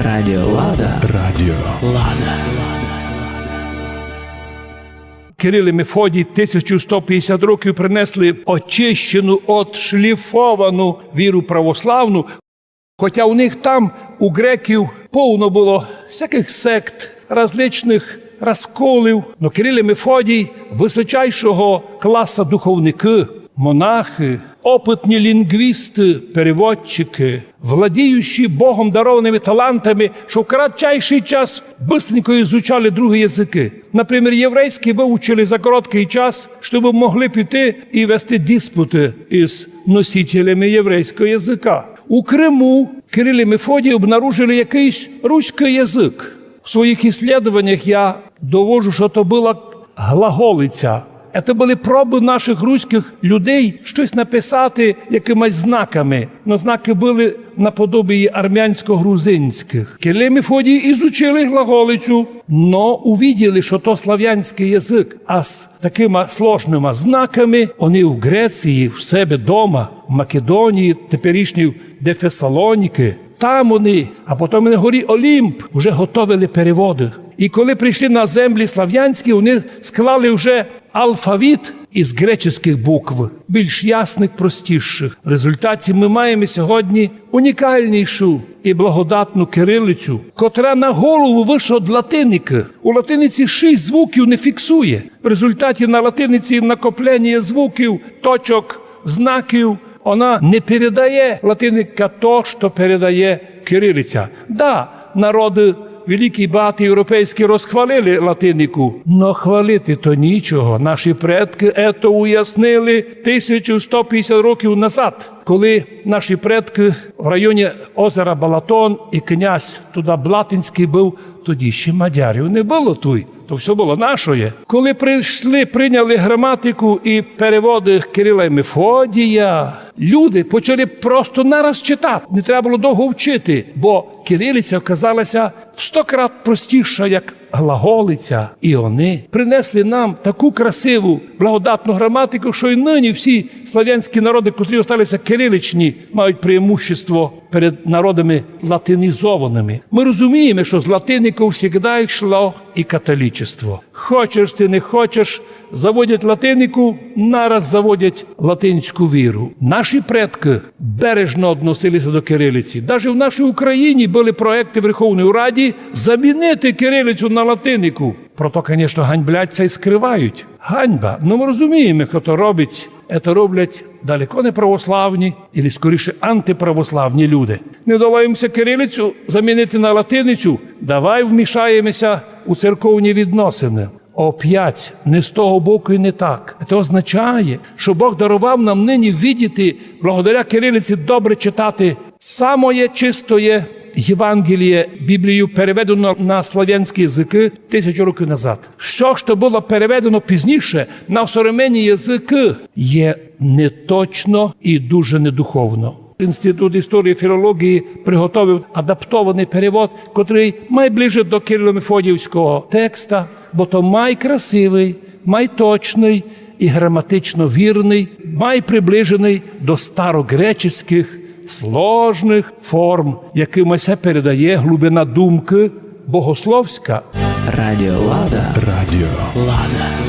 Радіо Лада. Радіо Лада. Кирил і Мефодій 1150 років принесли очищену, отшліфовану віру православну, хоча у них там, у греків, повно було всяких сект, различних розколів. Но Кирил і Мефодій височайшого класу духовники, монахи, опитні лінгвісти, переводчики, владіючі Богом дарованими талантами, що в кратчайший час быстренько изучали другі язики. Наприклад, єврейський вивчили за короткий час, щоб могли піти і вести диспути із носителями єврейського язика. У Криму Кирил і Мефодій обнаружили якийсь руський язик. В своїх іслідуваннях я довожу, що то була глаголиця. Це були проби наших руських людей щось написати якимись знаками. Но знаки були наподобі армянсько-грузинських. Кирил і Мефодій ізучили глаголицю, но увиділи, що то слав'янський язик, а з такими сложними знаками вони в Греції, в себе дома, в Македонії, теперішній де Фесалоніки, там вони, а потім на горі Олімп вже готовили переводи. І коли прийшли на землі слав'янські, вони склали вже алфавіт із греческих букв, більш ясних, простіших. В результаті ми маємо сьогодні унікальнішу і благодатну кирилицю, котра на голову вийшла від латиники. У латиниці 6 звуків не фіксує. В результаті на латиниці накоплення звуків, точок, знаків, вона не передає латиника то, що передає кирилиця. Да, народи великі, багаті європейські розхвалили латинику, но хвалити то нічого. Наші предки це уяснили 1150 років назад, коли наші предки в районі озера Балатон і князь туди Блатинський був, тоді ще мадярів не було тут. То все було нашоє. Коли прийняли граматику і переводи Кирила і Мефодія, люди почали просто нараз читати. Не треба було довго вчити, бо кирилиця оказалася в 100 крат простіша, як глаголиця. І вони принесли нам таку красиву, благодатну граматику, що й нині всі слав'янські народи, котрі залишилися кириличні, мають преимущество перед народами латинізованими. Ми розуміємо, що з латиникою завжди йшло і католичество. Хочеш чи не хочеш, заводять латинику, нараз заводять латинську віру. Наші предки бережно відносилися до кирилиці. Навіть в нашій Україні були проекти Верховної Ради замінити кирилицю на латинику. Прото, звісно, ганьбляться і скривають. Ганьба. Ну, ми розуміємо, хто то робить. Це роблять далеко не православні, або, скоріше, антиправославні люди. Не долаємося кирилицю замінити на латиницю, давай вмішаємося у церковні відносини. Оп'ять, не з того боку і не так. Це означає, що Бог дарував нам нині видіти, благодаря кирилиці, добре читати самоє чистоє Євангеліє, Біблію, переведено на слав'янські язики 1000 років назад. Що, що було переведено пізніше на современні язики, є неточно і дуже недуховно. Інститут історії і філології приготовив адаптований перевод, котрий найближче до Кирило-Мефодіївського текста, бо то красивий, точний і граматично вірний, приближений до старогреческих сложних форм, якимось передає глибина думки богословська. Радіо Лада. Радіо Лада.